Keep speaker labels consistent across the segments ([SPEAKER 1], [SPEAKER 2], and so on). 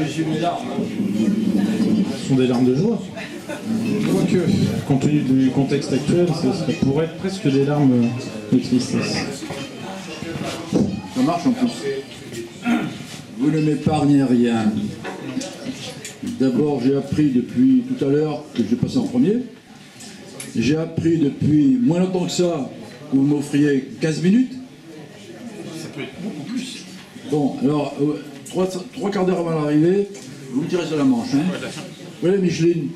[SPEAKER 1] Ce sont des larmes de joie. Quoique, compte tenu du contexte actuel, ça pourrait être presque des larmes de tristesse.
[SPEAKER 2] Ça marche en plus. Vous ne m'épargnez rien. D'abord, j'ai appris depuis tout à l'heure que je passais en premier. J'ai appris depuis moins longtemps que ça que vous m'offriez 15 minutes.
[SPEAKER 1] Ça peut être beaucoup plus.
[SPEAKER 2] Bon, alors, trois quarts d'heure avant l'arrivée, vous me tirez sur la manche. Hein. Voilà, Micheline.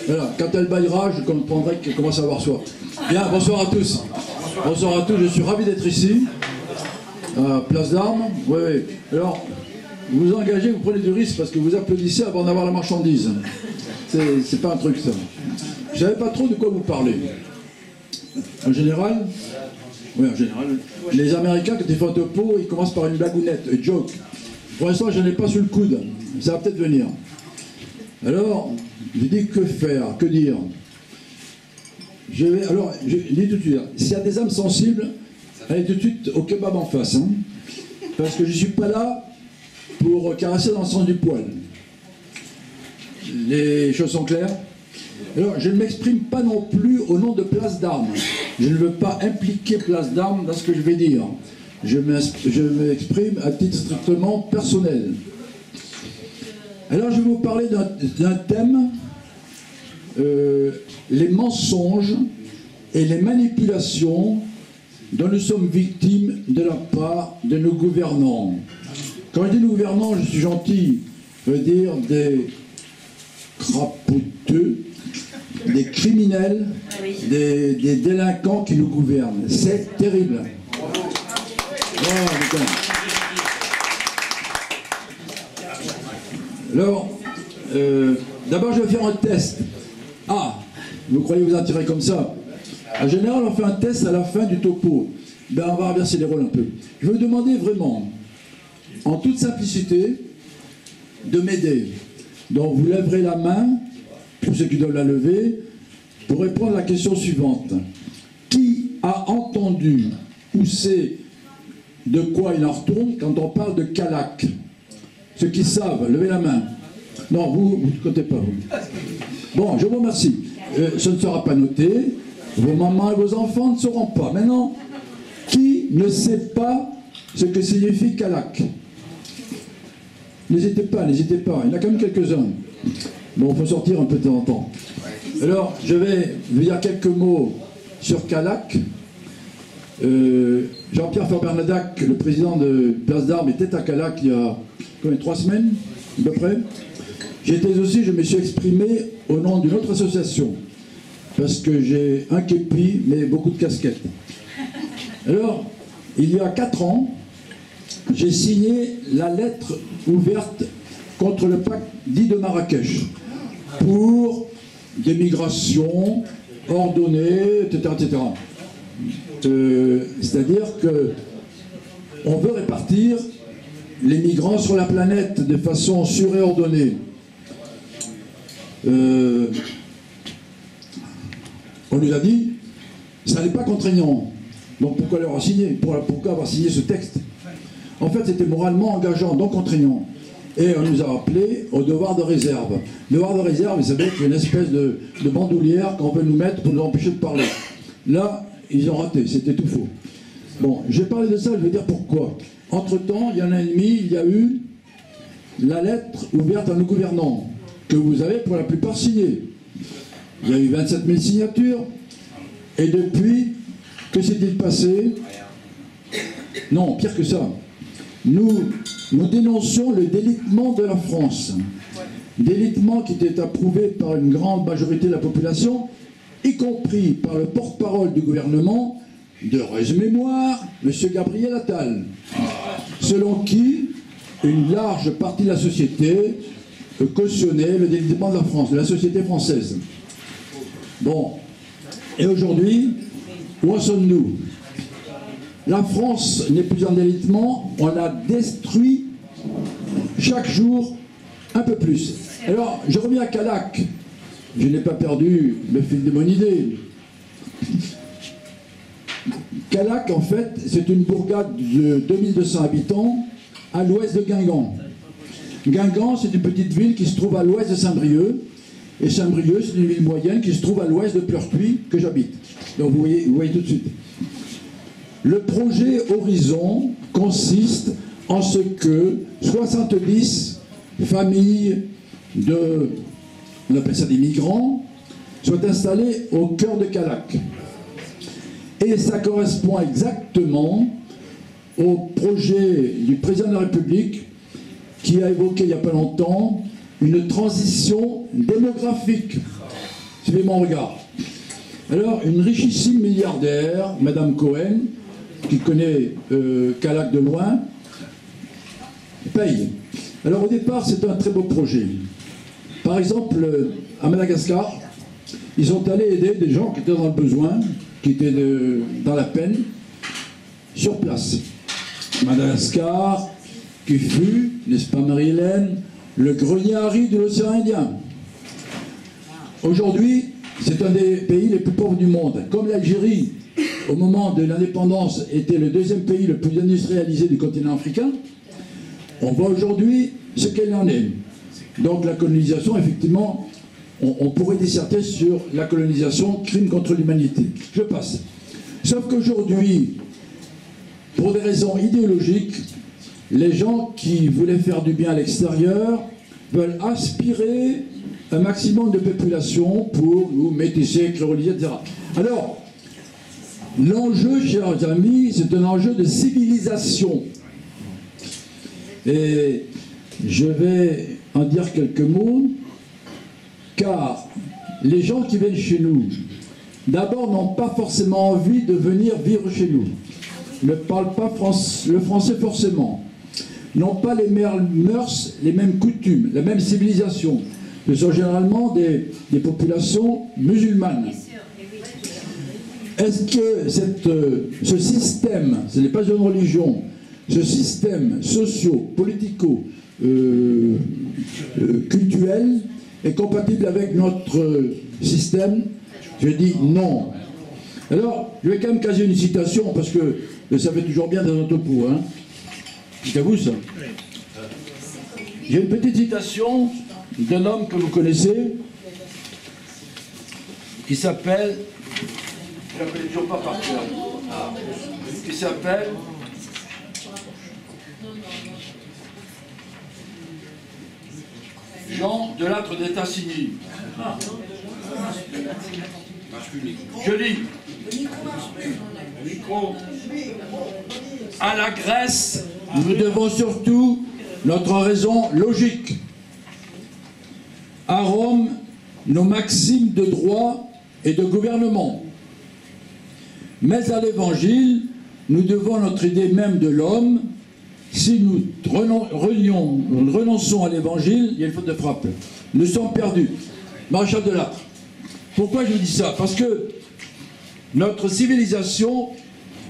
[SPEAKER 2] Voilà, quand elle baillera, je comprendrai qu'elle commence à avoir soif. Bien, bonsoir à tous. Bonsoir à tous, je suis ravi d'être ici. Place d'Armes. Oui, oui. Alors, vous vous engagez, vous prenez du risque parce que vous applaudissez avant d'avoir la marchandise. C'est pas un truc, ça. Je savais pas trop de quoi vous parlez. En général, oui, en général, les Américains, quand ils font un topo, ils commencent par une blagounette, un joke. Pour l'instant, je n'ai pas sous le coude. Ça va peut-être venir. Alors, je dis que faire, que dire. Je dis tout de suite, s'il y a des âmes sensibles, allez tout de suite au kebab en face. Hein, parce que je ne suis pas là pour caresser dans le sens du poil. Les choses sont claires. Alors, je ne m'exprime pas non plus au nom de Place d'Armes. Je ne veux pas impliquer Place d'Armes dans ce que je vais dire. Je m'exprime à titre strictement personnel. Alors, je vais vous parler d'un thème, les mensonges et les manipulations dont nous sommes victimes de la part de nos gouvernants. Quand je dis nos gouvernants, je suis gentil, je veux dire des crapoteux, des criminels, des délinquants qui nous gouvernent. C'est terrible. Oh, alors, d'abord je vais faire un test. Ah, vous croyez vous en tirer comme ça? En général, on fait un test à la fin du topo. Ben, on va inverser les rôles un peu. Je vais vous demander vraiment, en toute simplicité, de m'aider. Donc vous lèverez la main, tous ceux qui doivent la lever, pour répondre à la question suivante. Qui a entendu ou sait de quoi il en retourne quand on parle de Calac? Ceux qui savent, levez la main. Non, vous ne comptez pas, vous. Bon, je vous remercie. Ce ne sera pas noté. Vos mamans et vos enfants ne sauront pas. Maintenant, qui ne sait pas ce que signifie Calac? N'hésitez pas, n'hésitez pas. Il y en a quand même quelques-uns. Bon, il faut sortir un peu de temps en temps. Alors, je vais vous dire quelques mots sur Calac. Jean-Pierre Fabre-Nadac, le président de Place d'Armes, était à Calac il y a 3 semaines, à peu près. J'étais aussi, je me suis exprimé au nom d'une autre association, parce que j'ai un képi, mais beaucoup de casquettes. Alors, il y a 4 ans, j'ai signé la lettre ouverte contre le pacte dit de Marrakech, pour des migrations ordonnées, etc., etc. C'est-à-dire qu'on veut répartir les migrants sur la planète de façon sûre et ordonnée. On nous a dit, ça n'est pas contraignant. Donc pourquoi l'avoir signé? Pourquoi avoir signé ce texte? En fait, c'était moralement engageant, donc contraignant. Et on nous a rappelé au devoir de réserve. Le devoir de réserve, vous savez, c'est une espèce de bandoulière qu'on veut nous mettre pour nous empêcher de parler. Là, ils ont raté, c'était tout faux. Bon, j'ai parlé de ça, je vais dire pourquoi. Entre-temps, il y a un an et demi, il y a eu la lettre ouverte à nos gouvernants, que vous avez pour la plupart signée. Il y a eu 27 000 signatures, et depuis, que s'est-il passé? Non, pire que ça. Nous dénoncions le délitement de la France. Délitement qui était approuvé par une grande majorité de la population, y compris par le porte-parole du gouvernement, de Rèse-Mémoire, M. Gabriel Attal, selon qui une large partie de la société cautionnait le délitement de la France, de la société française. Bon, et aujourd'hui, où en sommes-nous? La France n'est plus en délitement, on la détruit chaque jour un peu plus. Alors, je reviens à Calac. Je n'ai pas perdu le fil de mon idée. Calac, en fait, c'est une bourgade de 2200 habitants à l'ouest de Guingamp. Guingamp, c'est une petite ville qui se trouve à l'ouest de Saint-Brieuc. Et Saint-Brieuc, c'est une ville moyenne qui se trouve à l'ouest de Pleurtuis, que j'habite. Donc vous voyez tout de suite. Le projet Horizon consiste en ce que 70 familles on appelle ça des migrants, soient installées au cœur de Callac. Et ça correspond exactement au projet du président de la République qui a évoqué il n'y a pas longtemps une transition démographique. Suivez mon regard. Alors, une richissime milliardaire, Madame Cohen, qui connaît Callac de loin, paye. Alors au départ, c'est un très beau projet. Par exemple, à Madagascar, ils sont allés aider des gens qui étaient dans le besoin, qui étaient dans la peine, sur place. Madagascar, qui fut, n'est-ce pas Marie-Hélène, le grenier à riz de l'océan Indien. Aujourd'hui, c'est un des pays les plus pauvres du monde. Comme l'Algérie, au moment de l'indépendance, était le deuxième pays le plus industrialisé du continent africain, on voit aujourd'hui ce qu'elle en est. Donc la colonisation, effectivement, on pourrait disserter sur la colonisation, crime contre l'humanité. Je passe. Sauf qu'aujourd'hui, pour des raisons idéologiques, les gens qui voulaient faire du bien à l'extérieur veulent aspirer un maximum de population pour nous métisser, créoliser, etc. Alors, l'enjeu, chers amis, c'est un enjeu de civilisation. Et je vais en dire quelques mots, car les gens qui viennent chez nous, d'abord n'ont pas forcément envie de venir vivre chez nous, ne parlent pas le français forcément, n'ont pas les mêmes mœurs, les mêmes coutumes, la même civilisation. Ce sont généralement des populations musulmanes. Est-ce que ce système, ce n'est pas une religion, ce système socio-politico culturel est compatible avec notre système? Je dis non. Alors, je vais quand même caser une citation, parce que ça fait toujours bien dans notre pot. Hein. C'est à vous ça. J'ai une petite citation d'un homme que vous connaissez, qui s'appelle, je ne l'appelle toujours pas par cœur, qui s'appelle Jean Delattre d'État-Signy. Je lis. À la Grèce, nous devons surtout notre raison logique. À Rome, nos maximes de droit et de gouvernement. Mais à l'Évangile, nous devons notre idée même de l'homme. Si nous renonçons à l'Évangile, il y a une faute de frappe. Nous sommes perdus. Maréchal Delattre. Pourquoi je dis ça? Parce que notre civilisation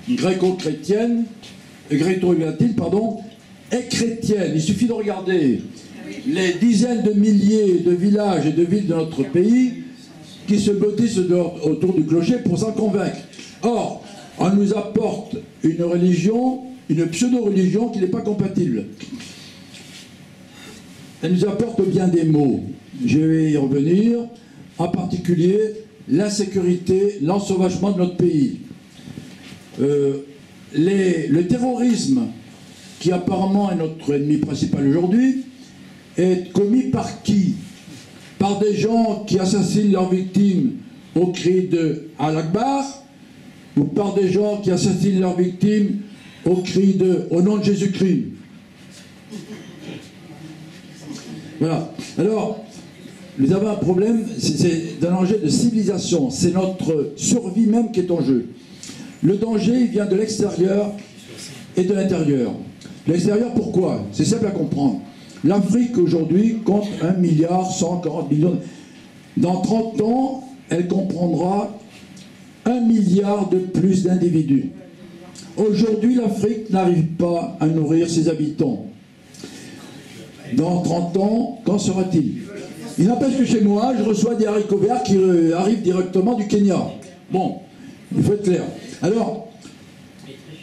[SPEAKER 2] gréco-chrétienne, gréco-latine, pardon, est chrétienne. Il suffit de regarder les dizaines de milliers de villages et de villes de notre pays qui se blottissent autour du clocher pour s'en convaincre. Or, on nous apporte une religion, une pseudo-religion qui n'est pas compatible. Elle nous apporte bien des maux. Je vais y revenir, en particulier l'insécurité, l'ensauvagement de notre pays. Le terrorisme, qui apparemment est notre ennemi principal aujourd'hui, est commis par qui? Par des gens qui assassinent leurs victimes au cri de Allah Akbar, ou par des gens qui assassinent leurs victimes au cri de au nom de Jésus-Christ. Voilà. Alors, nous avons un problème, c'est un enjeu de civilisation, c'est notre survie même qui est en jeu. Le danger, il vient de l'extérieur et de l'intérieur. L'extérieur, pourquoi? C'est simple à comprendre. L'Afrique, aujourd'hui, compte 1,140 milliard. Dans 30 ans, elle comprendra 1 milliard de plus d'individus. Aujourd'hui, l'Afrique n'arrive pas à nourrir ses habitants. Dans 30 ans, qu'en sera-t-il? Il n'empêche que chez moi, je reçois des haricots verts qui arrivent directement du Kenya. Bon, il faut être clair. Alors,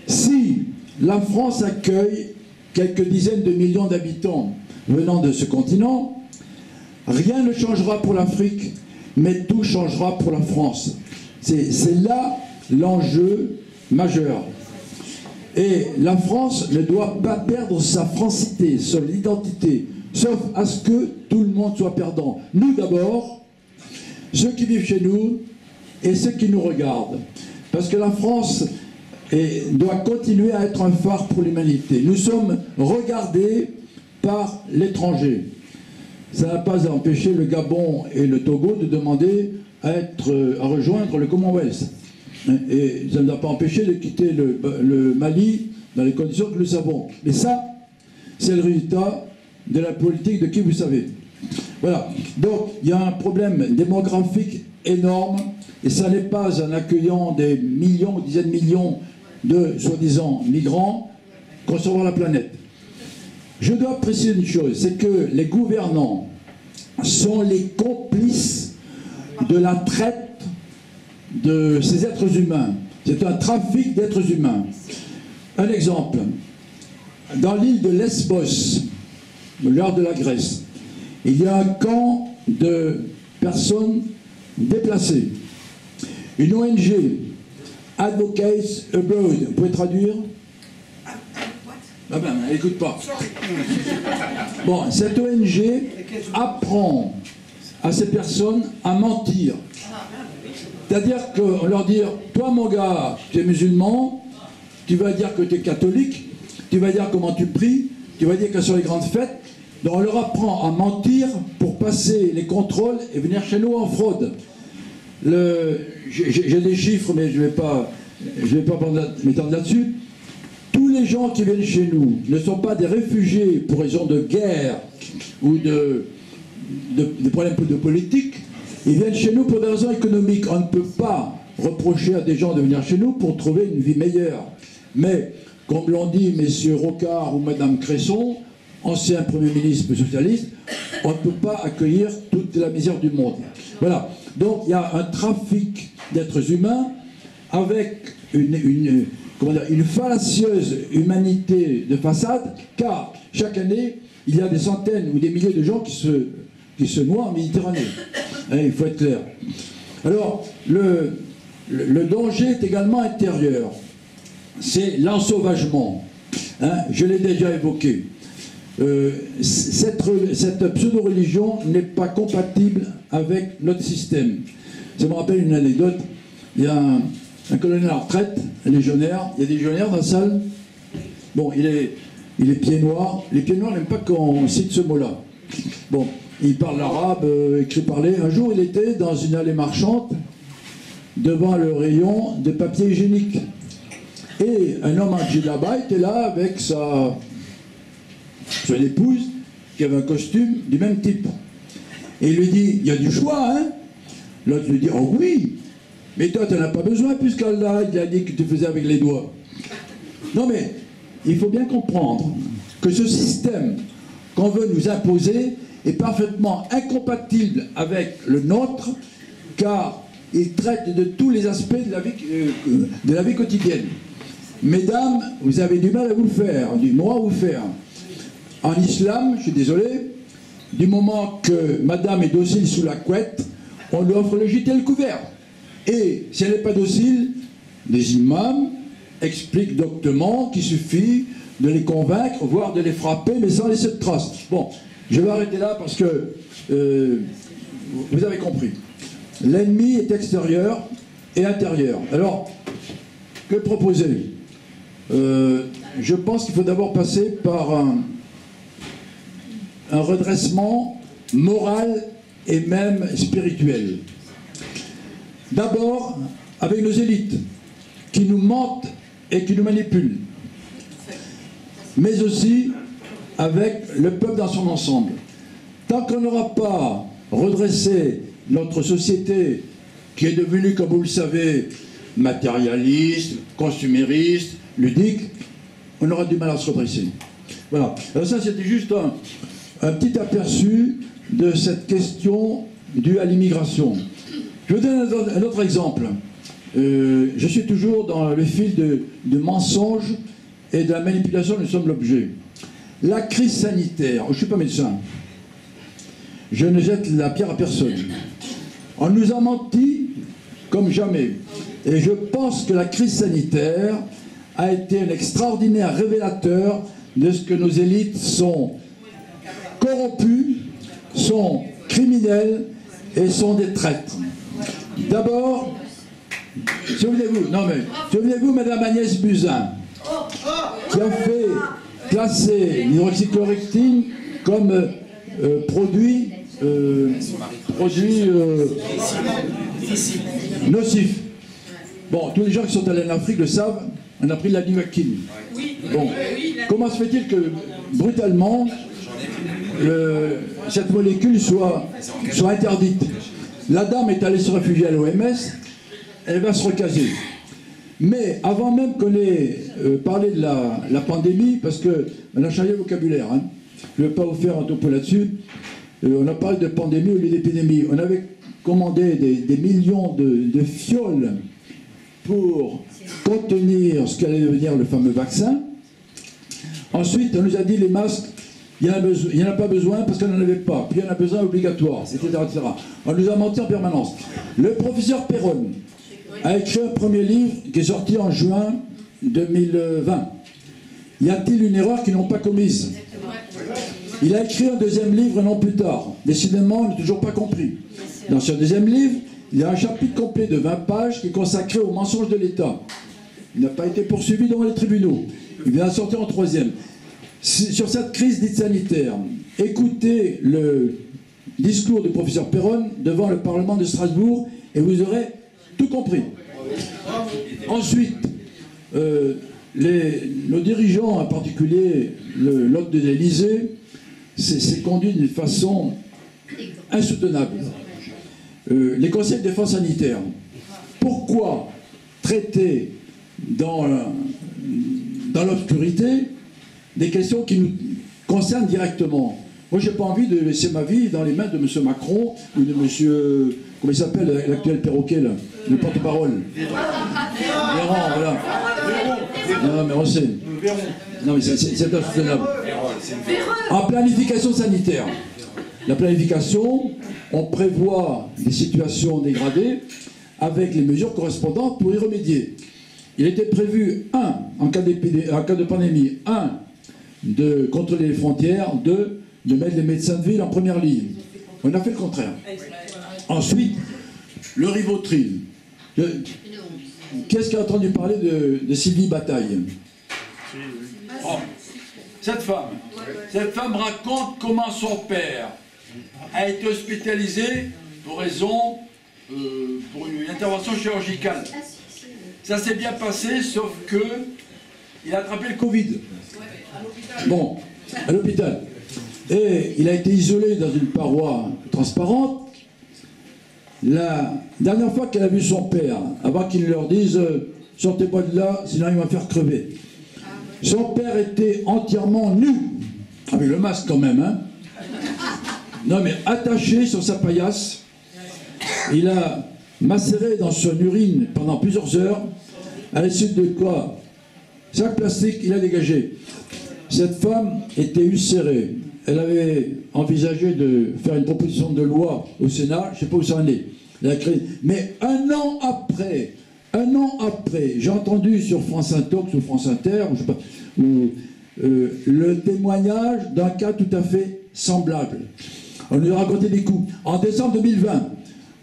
[SPEAKER 2] si la France accueille quelques dizaines de millions d'habitants, venant de ce continent, rien ne changera pour l'Afrique, mais tout changera pour la France. C'est là l'enjeu majeur. Et la France ne doit pas perdre sa francité, son identité, sauf à ce que tout le monde soit perdant. Nous d'abord, ceux qui vivent chez nous et ceux qui nous regardent. Parce que la France doit continuer à être un phare pour l'humanité. Nous sommes regardés par l'étranger. Ça n'a pas empêché le Gabon et le Togo de demander à rejoindre le Commonwealth. Et ça ne nous a pas empêché de quitter le Mali dans les conditions que nous savons. Mais ça, c'est le résultat de la politique de qui vous savez. Voilà. Donc, il y a un problème démographique énorme, et ça n'est pas en accueillant des millions ou dizaines de millions de soi-disant migrants qu'on sauvera la planète. Je dois préciser une chose, c'est que les gouvernants sont les complices de la traite de ces êtres humains. C'est un trafic d'êtres humains. Un exemple, dans l'île de Lesbos, au large de la Grèce, il y a un camp de personnes déplacées. Une ONG, Advocates Abroad, vous pouvez traduire? Ah ben, elle n'écoute pas. Bon, cette ONG apprend à ces personnes à mentir. C'est-à-dire qu'on leur dit, toi mon gars, tu es musulman, tu vas dire que tu es catholique, tu vas dire comment tu pries, tu vas dire que sur les grandes fêtes, donc on leur apprend à mentir pour passer les contrôles et venir chez nous en fraude. J'ai des chiffres, mais je vais pas m'étendre là-dessus. Tous les gens qui viennent chez nous ne sont pas des réfugiés pour raison de guerre ou de problèmes de politique. Ils viennent chez nous pour des raisons économiques. On ne peut pas reprocher à des gens de venir chez nous pour trouver une vie meilleure. Mais, comme l'ont dit messieurs Rocard ou madame Cresson, ancien Premier ministre socialiste, on ne peut pas accueillir toute la misère du monde. Voilà. Donc il y a un trafic d'êtres humains avec une fallacieuse humanité de façade, car chaque année, il y a des centaines ou des milliers de gens qui se noient en Méditerranée. Il faut être clair. Alors, le danger est également intérieur. C'est l'ensauvagement. Je l'ai déjà évoqué. Cette pseudo-religion n'est pas compatible avec notre système. Ça me rappelle une anecdote. Il y a un colonel à la retraite, un légionnaire. Il y a des légionnaires dans la salle. Bon, il est pieds noirs. Les pieds noirs n'aiment pas qu'on cite ce mot-là. Bon, il parle l'arabe, écrit parler. Un jour, il était dans une allée marchande devant le rayon de papier hygiénique. Et un homme en djellaba était là avec son épouse qui avait un costume du même type. Et il lui dit, il y a du choix, hein? L'autre lui dit, oh oui, mais toi tu n'en as pas besoin puisqu'Allah il a dit que tu faisais avec les doigts. Non mais, il faut bien comprendre que ce système qu'on veut nous imposer est parfaitement incompatible avec le nôtre, car il traite de tous les aspects de la vie quotidienne. Mesdames, vous avez du mal à vous le faire, du mot à vous faire. En islam, je suis désolé, du moment que madame est docile sous la couette, on lui offre le gîte et le couvert. Et si elle n'est pas docile, les imams expliquent doctement qu'il suffit de les convaincre, voire de les frapper, mais sans laisser de traces. Bon, je vais arrêter là parce que vous avez compris. L'ennemi est extérieur et intérieur. Alors, que proposer? Je pense qu'il faut d'abord passer par un redressement moral et même spirituel. D'abord, avec nos élites, qui nous mentent et qui nous manipulent. Mais aussi avec le peuple dans son ensemble. Tant qu'on n'aura pas redressé notre société, qui est devenue, comme vous le savez, matérialiste, consumériste, ludique, on aura du mal à se redresser. Voilà. Alors ça, c'était juste un petit aperçu de cette question due à l'immigration. Je vous donne un autre exemple. Je suis toujours dans le fil de mensonges et de la manipulation, nous sommes l'objet. La crise sanitaire, je ne suis pas médecin, je ne jette la pierre à personne. On nous a menti comme jamais. Et je pense que la crise sanitaire a été un extraordinaire révélateur de ce que nos élites sont corrompues, sont criminelles et sont des traîtres. D'abord, souvenez-vous, Madame Agnès Buzyn, qui a fait classer l'hydroxychloroquine comme produit nocif. Bon, tous les gens qui sont allés en Afrique le savent, on a pris la livaquine. Bon, comment se fait-il que brutalement cette molécule soit interdite? La dame est allée se réfugier à l'OMS, elle va se recaser. Mais avant même qu'on ait parlé de la pandémie, parce qu'on a changé le vocabulaire, hein, je ne vais pas vous faire un topo là-dessus, on a parlé de pandémie au lieu d'épidémie. On avait commandé des millions de fioles pour contenir ce qu'allait devenir le fameux vaccin. Ensuite, on nous a dit les masques, il n'y en a pas besoin parce qu'on n'en avait pas. Puis il y en a besoin obligatoire, etc., etc. On nous a menti en permanence. Le professeur Perron a écrit un premier livre qui est sorti en juin 2020. Y a-t-il une erreur qu'ils n'ont pas commise? Il a écrit un deuxième livre un an plus tard. Décidément, on n'a toujours pas compris. Dans ce deuxième livre, il y a un chapitre complet de 20 pages qui est consacré aux mensonges de l'État. Il n'a pas été poursuivi devant les tribunaux. Il vient de sortir en troisième. Sur cette crise dite sanitaire, écoutez le discours du professeur Perron devant le Parlement de Strasbourg et vous aurez tout compris. Ensuite, nos dirigeants, en particulier l'hôte de l'Élysée, s'est conduit d'une façon insoutenable. Les conseils de défense sanitaire, pourquoi traiter dans l'obscurité des questions qui nous concernent directement? Moi, je n'ai pas envie de laisser ma vie dans les mains de M. Macron ou de M. Comment il s'appelle, l'actuel perroquet, là, le porte-parole. Véran, voilà. Non, mais on sait. Non, mais c'est insoutenable. En planification sanitaire, la planification, on prévoit des situations dégradées avec les mesures correspondantes pour y remédier. Il était prévu, en cas de pandémie, de contrôler les frontières, de mettre les médecins de ville en première ligne. On a fait le contraire. Ensuite, le Rivotril. Qu'est-ce qui a entendu parler de Sylvie Bataille? Oh, cette femme raconte comment son père a été hospitalisé pour une intervention chirurgicale. Ça s'est bien passé, sauf que il a attrapé le Covid. Bon, à l'hôpital. Et il a été isolé dans une paroi transparente. La dernière fois qu'elle a vu son père, avant qu'il leur dise « sortez-moi de là, sinon il va me faire crever », son père était entièrement nu, avec le masque quand même, hein. Non mais attaché sur sa paillasse. Il a macéré dans son urine pendant plusieurs heures, à la suite de quoi, sac plastique, il a dégagé. Cette femme était ulcérée. Elle avait envisagé de faire une proposition de loi au Sénat, je ne sais pas où ça en est. Mais un an après, j'ai entendu sur France Intox ou France Inter, ou je sais pas, le témoignage d'un cas tout à fait semblable. On nous a raconté des coups. En décembre 2020,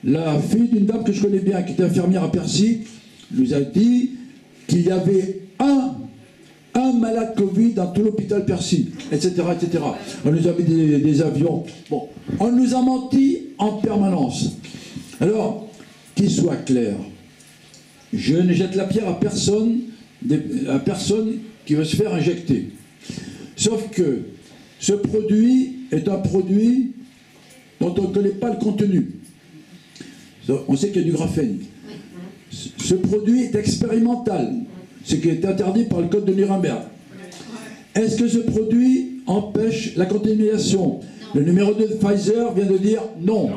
[SPEAKER 2] la fille d'une dame que je connais bien, qui était infirmière à Percy, nous a dit qu'il y avait un malade Covid dans tout l'hôpital Percy, etc., etc. On nous a mis des avions. Bon, on nous a menti en permanence. Alors, qu'il soit clair, je ne jette la pierre à personne qui veut se faire injecter. Sauf que ce produit est un produit dont on ne connaît pas le contenu. On sait qu'il y a du graphène. Ce produit est expérimental, ce qui est interdit par le code de Nuremberg. Est-ce que ce produit empêche la contamination? Le numéro 2 de Pfizer vient de dire non.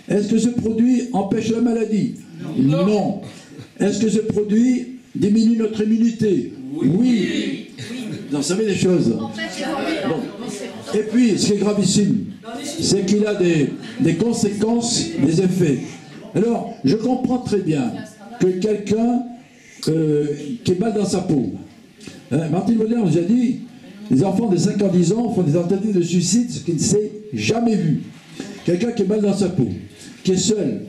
[SPEAKER 2] Est-ce que ce produit empêche la maladie? Non. Est-ce que ce produit diminue notre immunité? Oui. vous en savez des choses. Bon. Et puis, ce qui est gravissime, c'est qu'il a des conséquences, des effets. Alors, je comprends très bien que quelqu'un qui est mal dans sa peau. Martine Moderne nous a dit, les enfants de 5 ans, 10 ans font des tentatives de suicide, ce qui ne s'est jamais vu. Quelqu'un qui est mal dans sa peau, qui est seul,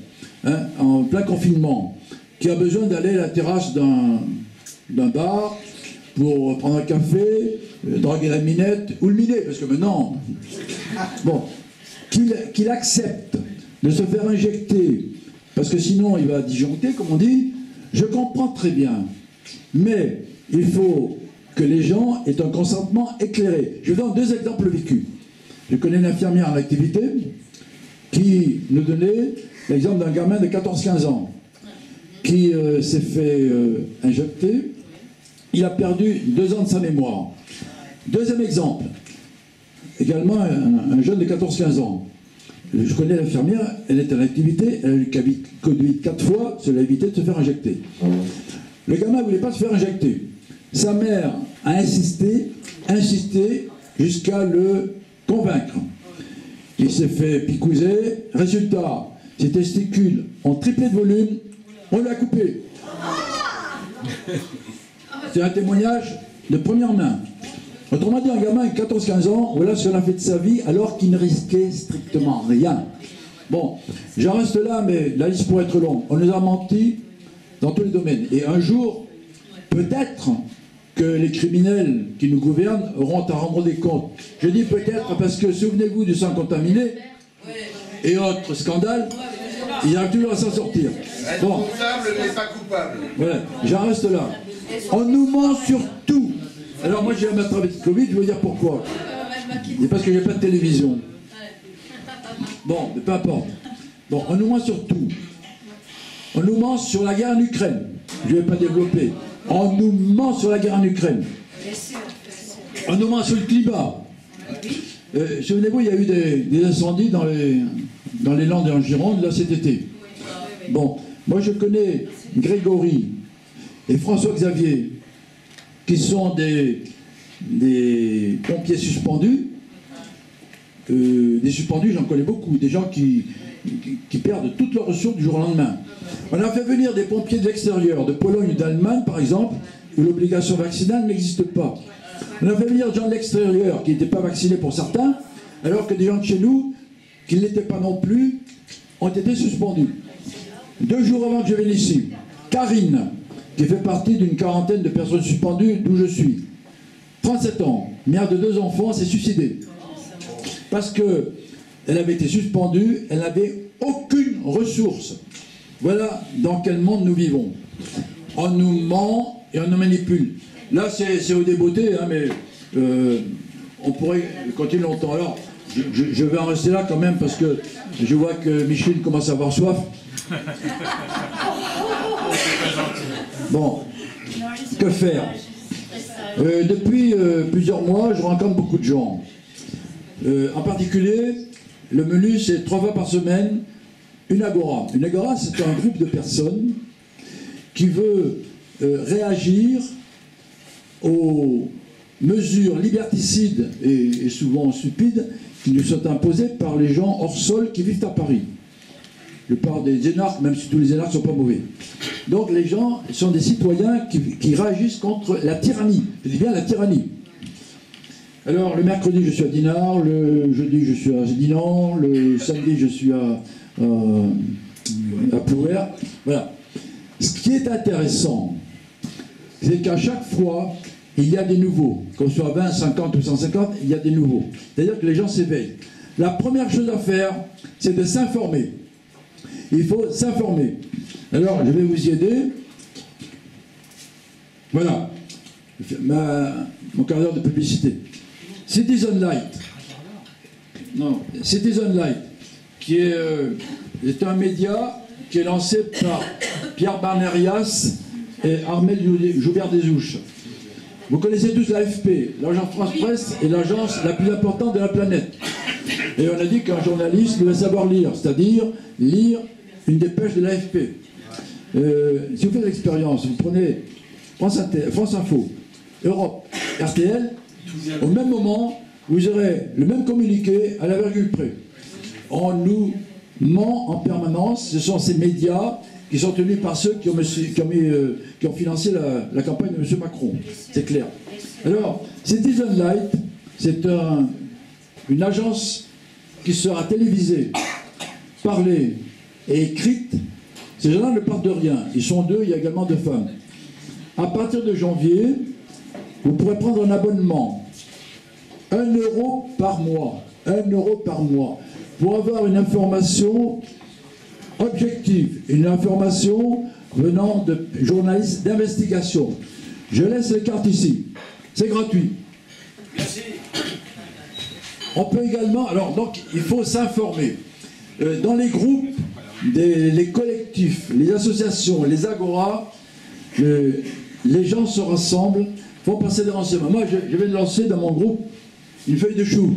[SPEAKER 2] en plein confinement, qui a besoin d'aller à la terrasse d'un bar pour prendre un café, draguer la minette, ou le miner, parce que maintenant... Bon, qu'il accepte de se faire injecter, parce que sinon il va disjoncter, comme on dit, je comprends très bien. Mais il faut que les gens aient un consentement éclairé. Je donne 2 exemples vécus. Je connais une infirmière en activité qui nous donnait l'exemple d'un gamin de 14-15 ans qui s'est fait injecter. Il a perdu 2 ans de sa mémoire. Deuxième exemple, également un jeune de 14-15 ans. Je connais l'infirmière, elle est en activité, elle a eu Covid 4 fois, cela a évité de se faire injecter. Le gamin ne voulait pas se faire injecter. Sa mère a insisté jusqu'à le convaincre. Il s'est fait picouser. Résultat, ses testicules ont triplé de volume, on l'a coupé. C'est un témoignage de première main. Autrement dit, un gamin de 14-15 ans, voilà ce qu'on a fait de sa vie alors qu'il ne risquait strictement rien. Bon, j'en reste là, mais la liste pourrait être longue. On nous a menti dans tous les domaines. Et un jour, peut-être que les criminels qui nous gouvernent auront à rendre des comptes. Je dis peut-être parce que souvenez-vous du sang contaminé et autres scandales, il arrive toujours à s'en sortir. Bon.
[SPEAKER 3] Coupable n'est pas coupable.
[SPEAKER 2] Voilà, j'en reste là. On nous ment sur tout. Alors moi j'ai attrapé le Covid, je vais vous dire pourquoi. C'est parce que j'ai pas de télévision. Bon, mais peu importe. Bon, on nous ment sur tout. On nous ment sur la guerre en Ukraine. Je ne vais pas développer. On nous ment sur la guerre en Ukraine. On nous ment sur le climat. Souvenez-vous, il y a eu des incendies dans les Landes et en Gironde, là, cet été. Bon, moi je connais Grégory et François-Xavier, qui sont des pompiers suspendus. Des suspendus, j'en connais beaucoup. Des gens qui perdent toutes leurs ressources du jour au lendemain. On a fait venir des pompiers de l'extérieur, de Pologne ou d'Allemagne par exemple, où l'obligation vaccinale n'existe pas. On a fait venir des gens de l'extérieur qui n'étaient pas vaccinés pour certains, alors que des gens de chez nous, qui ne l'étaient pas non plus, ont été suspendus. 2 jours avant que je vienne ici, Karine, qui fait partie d'une quarantaine de personnes suspendues d'où je suis, 37 ans, mère de 2 enfants, s'est suicidée. Parce qu'elle avait été suspendue, elle n'avait aucune ressource. Voilà dans quel monde nous vivons. On nous ment et on nous manipule. Là, c'est au débeauté, hein, mais on pourrait continuer longtemps. Alors, je vais en rester là quand même parce que je vois que Micheline commence à avoir soif. Bon, que faire? Depuis plusieurs mois, je rencontre beaucoup de gens. En particulier, le menu, c'est 3 fois par semaine, une agora. Une agora, c'est un groupe de personnes qui veut réagir aux mesures liberticides et souvent stupides qui nous sont imposées par les gens hors sol qui vivent à Paris. Je parle des énarques, même si tous les énarques ne sont pas mauvais. Donc les gens sont des citoyens qui réagissent contre la tyrannie. Je dis bien la tyrannie. Alors le mercredi je suis à Dinard, le jeudi je suis à Dinan, le samedi je suis à Plouer. Voilà. Ce qui est intéressant, c'est qu'à chaque fois, il y a des nouveaux. Qu'on soit 20, 50 ou 150, il y a des nouveaux. C'est-à-dire que les gens s'éveillent. La première chose à faire, c'est de s'informer. Il faut s'informer. Alors, je vais vous y aider. Voilà. Mon quart d'heure de publicité. Citizen Light. Non, Citizen Light, qui est un média qui est lancé par Pierre Barnerias et Armel Joubert-Desouches. Vous connaissez tous l'AFP, l'agence France Presse est l'agence la plus importante de la planète. Et on a dit qu'un journaliste devait savoir lire, c'est-à-dire lire une dépêche de l'AFP. Si vous faites l'expérience, vous prenez France Info, Europe, RTL, au même moment, vous aurez le même communiqué à la virgule près. On nous ment en permanence, ce sont ces médias qui sont tenus par ceux qui ont financé la campagne de M. Macron, c'est clair. Alors, Citizen Light, c'est une agence qui sera télévisée, parlée et écrite. Ces gens-là ne partent de rien, ils sont deux, il y a également deux femmes. À partir de janvier, vous pourrez prendre un abonnement, 1 € par mois, 1 € par mois, pour avoir une information objective, une information venant de journalistes d'investigation. Je laisse les cartes ici, c'est gratuit. Merci. On peut également, alors donc il faut s'informer. Dans les groupes, les collectifs, les associations, les agoras, les gens se rassemblent, font passer des renseignements. Moi je vais lancer dans mon groupe une feuille de chou.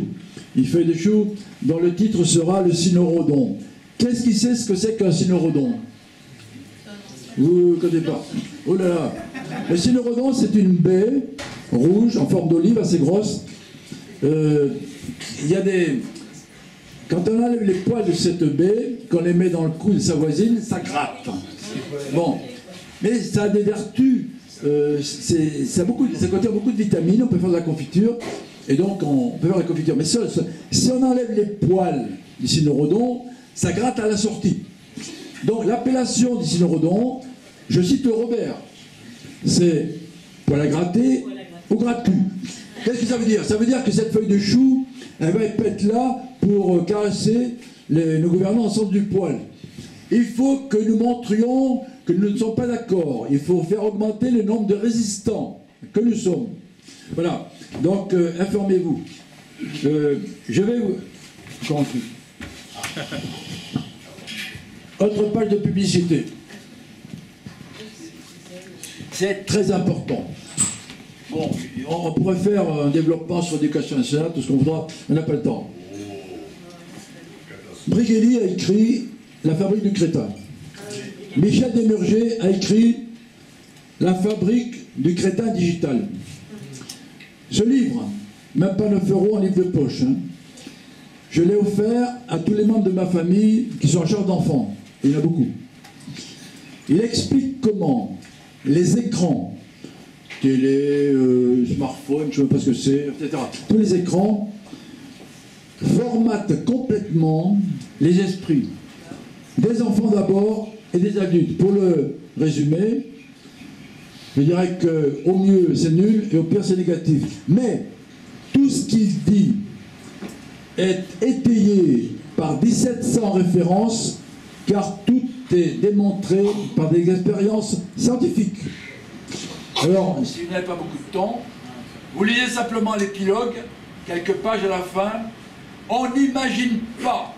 [SPEAKER 2] Une feuille de chou dont le titre sera le cynorhodon. Qu'est-ce qui sait ce que c'est qu'un cynorhodon? Vous ne connaissez pas? Oh là là. Le cynorhodon, c'est une baie rouge en forme d'olive assez grosse. Il y a des... Quand on enlève les poils de cette baie, qu'on les met dans le cou de sa voisine, ça gratte. Bon. Mais ça a des vertus. Ça contient beaucoup de vitamines, on peut faire de la confiture. Et donc, on peut faire la confiture. Mais si on enlève les poils du cynorhodon, ça gratte à la sortie. Donc, l'appellation du cynorhodon, je cite Robert, c'est poil à gratter ou gratte-cul. Qu'est-ce que ça veut dire? Ça veut dire que cette feuille de chou, elle va être là pour caresser nos gouvernants en sens du poil. Il faut que nous montrions que nous ne sommes pas d'accord. Il faut faire augmenter le nombre de résistants que nous sommes. Voilà. Donc, informez-vous. Je vais vous... Autre page de publicité. C'est très important. Bon, on pourrait faire un développement sur l'éducation nationale, tout ce qu'on voudra, on n'a pas le temps. Brigelli a écrit La fabrique du crétin. Michel Desmurger a écrit La fabrique du crétin digital. Ce livre, même pas 9 € en livre de poche, hein, je l'ai offert à tous les membres de ma famille qui sont en charge d'enfants. Il y en a beaucoup. Il explique comment les écrans, télé, smartphone, je ne sais pas ce que c'est, etc. Tous les écrans formatent complètement les esprits des enfants d'abord et des adultes. Pour le résumer, je dirais qu'au mieux c'est nul et au pire c'est négatif. Mais tout ce qu'il dit est étayé par 1700 références, car tout est démontré par des expériences scientifiques. Alors, si vous n'avez pas beaucoup de temps, vous lisez simplement l'épilogue, quelques pages à la fin. On n'imagine pas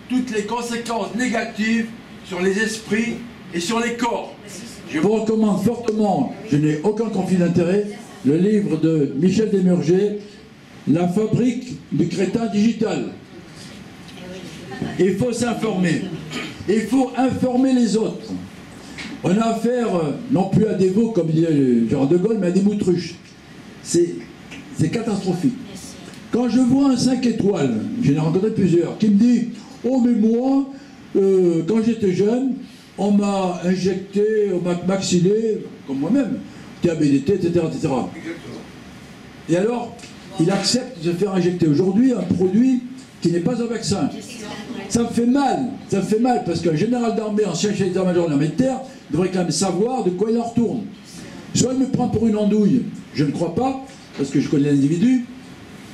[SPEAKER 2] toutes les conséquences négatives sur les esprits et sur les corps. Je vous recommande fortement, je n'ai aucun conflit d'intérêt, le livre de Michel Desmurger, La fabrique du crétin digital. Il faut s'informer. Il faut informer les autres. On a affaire, non plus à des veaux, comme disait Jean de Gaulle, mais à des moutruches. C'est catastrophique. Quand je vois un 5 étoiles, j'en ai rencontré plusieurs, qui me dit « Oh, mais moi, quand j'étais jeune, on m'a injecté, on m'a vacciné, comme moi-même, TABDT, etc. etc. » Et alors, il accepte de se faire injecter aujourd'hui un produit qui n'est pas un vaccin. Ça me fait mal, parce qu'un général d'armée, ancien chef d'état-major de l'armée de terre, devrait quand même savoir de quoi il en retourne. Soit il me prend pour une andouille, je ne crois pas, parce que je connais l'individu,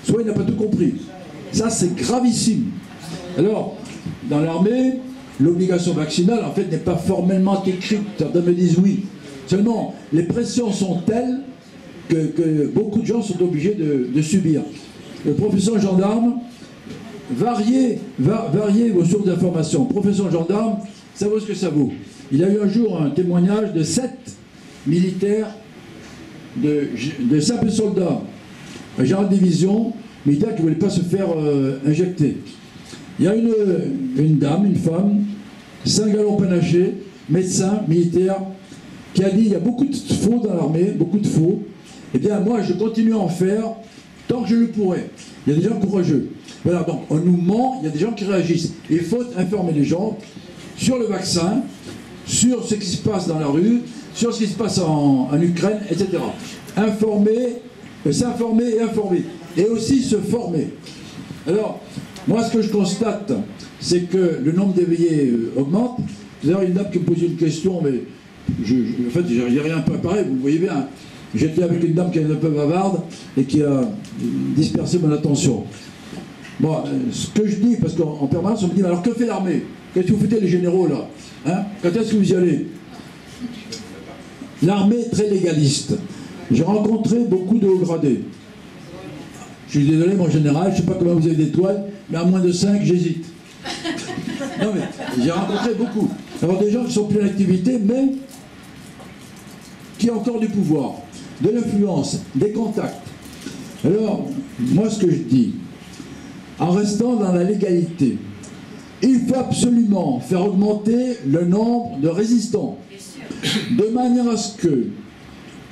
[SPEAKER 2] soit il n'a pas tout compris. Ça, c'est gravissime. Alors, dans l'armée, l'obligation vaccinale, en fait, n'est pas formellement écrite. Certains me disent oui. Seulement, les pressions sont telles que beaucoup de gens sont obligés de subir. Le professeur gendarme, variez vos sources d'information. Professeur gendarme, ça vaut ce que ça vaut. Il y a eu un jour un témoignage de 7 militaires, de simples soldats, un général de division, militaire qui ne voulait pas se faire injecter. Il y a une dame, une femme, Saint-Galon Panaché, médecin, militaire, qui a dit il y a beaucoup de faux dans l'armée, beaucoup de faux, eh bien moi je continue à en faire tant que je le pourrai. Il y a des gens courageux. Voilà, donc on nous ment, il y a des gens qui réagissent. Il faut informer les gens sur le vaccin, sur ce qui se passe dans la rue, sur ce qui se passe en Ukraine, etc. Informer, s'informer et informer. Et aussi se former. Alors, moi ce que je constate, c'est que le nombre d'éveillés augmente. D'ailleurs, une dame qui me posait une question, mais en fait, j'ai rien préparé, vous le voyez bien. J'étais avec une dame qui est un peu bavarde et qui a dispersé mon attention. Bon, ce que je dis, parce qu'en permanence, on me dit, alors que fait l'armée? Qu'est-ce que vous faites les généraux, là, hein? Quand est-ce que vous y allez? L'armée est très légaliste. J'ai rencontré beaucoup de hauts gradés. Je suis désolé, mon général, je ne sais pas comment vous avez d'étoiles, mais à moins de 5, j'hésite. Non, mais j'ai rencontré beaucoup. Alors, des gens qui sont plus en activité, mais qui ont encore du pouvoir, de l'influence, des contacts. Alors, moi, ce que je dis, en restant dans la légalité, il faut absolument faire augmenter le nombre de résistants, de manière à ce que,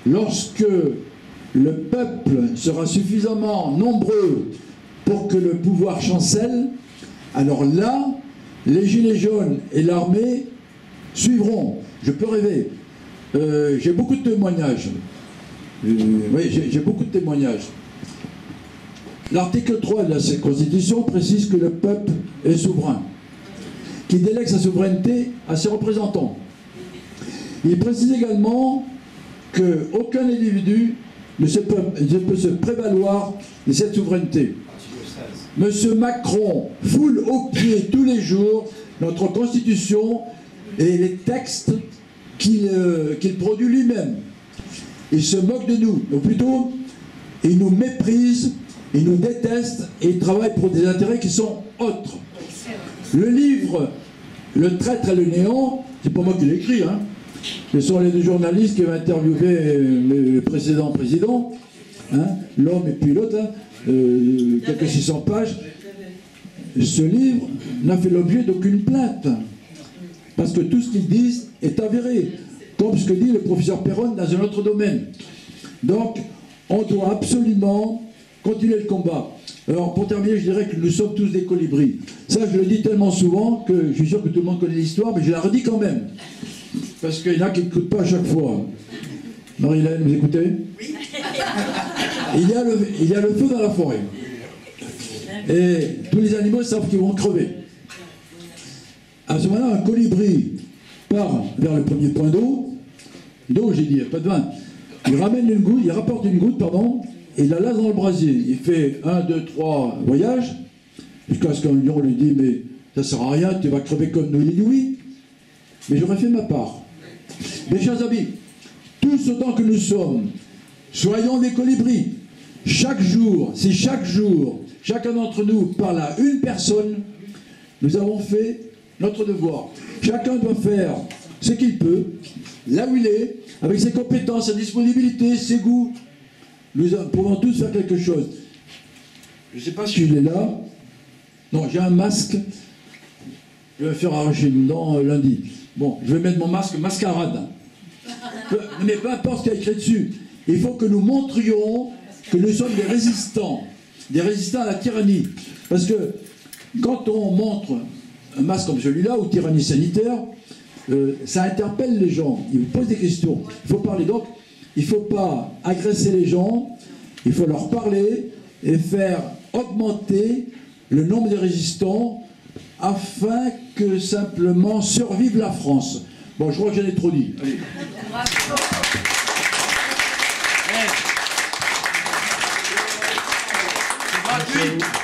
[SPEAKER 2] lorsque le peuple sera suffisamment nombreux pour que le pouvoir chancelle, alors là, les gilets jaunes et l'armée suivront. Je peux rêver. J'ai beaucoup de témoignages. Oui, j'ai beaucoup de témoignages. L'article 3 de la Constitution précise que le peuple est souverain, qui délègue sa souveraineté à ses représentants. Il précise également qu'aucun individu ne peut se prévaloir de cette souveraineté. Monsieur Macron foule au pied tous les jours notre Constitution et les textes qu'il produit lui-même. Il se moque de nous, ou plutôt, il nous méprise, il nous déteste et il travaille pour des intérêts qui sont autres. Le livre « Le traître et le néant », c'est pas moi qui l'ai écrit, hein. Ce sont les deux journalistes qui ont interviewé le précédent président, hein, l'homme et puis l'autre, hein, quelques 600 pages. Ce livre n'a fait l'objet d'aucune plainte, parce que tout ce qu'ils disent est avéré, comme ce que dit le professeur Perron dans un autre domaine. Donc, on doit absolument continuer le combat. Alors, pour terminer, je dirais que nous sommes tous des colibris. Ça, je le dis tellement souvent que je suis sûr que tout le monde connaît l'histoire, mais je la redis quand même. Parce qu'il y en a qui n'écoutent pas à chaque fois. Marie-Hélène, vous écoutez? Oui. Il y a le feu dans la forêt. Et tous les animaux savent qu'ils vont crever. À ce moment-là, un colibri part vers le premier point d'eau. D'eau, j'ai dit, pas de vin. Il ramène une goutte, il rapporte une goutte, pardon, et il la laisse dans le brasier. Il fait 1, 2, 3 voyages, jusqu'à ce qu'un lion lui dit, mais ça ne sert à rien, tu vas crever comme nous. Il dit oui, mais j'aurais fait ma part. Mes chers amis, tous autant que nous sommes, soyons des colibris. Chaque jour, si chaque jour, chacun d'entre nous parle à une personne, nous avons fait notre devoir. Chacun doit faire ce qu'il peut, là où il est, avec ses compétences, sa disponibilité, ses goûts. Nous pouvons tous faire quelque chose. Je ne sais pas si je l'ai là. Non, j'ai un masque. Je vais me faire arracher une dent lundi. Bon, je vais mettre mon masque mascarade. Mais peu importe ce qu'il y a écrit dessus. Il faut que nous montrions que nous sommes des résistants à la tyrannie. Parce que quand on montre un masque comme celui-là, ou tyrannie sanitaire, ça interpelle les gens, ils vous posent des questions. Il faut parler, donc il ne faut pas agresser les gens, il faut leur parler et faire augmenter le nombre des résistants afin que simplement survive la France. Bon, je crois que j'en ai trop dit. Allez.
[SPEAKER 3] Bravo.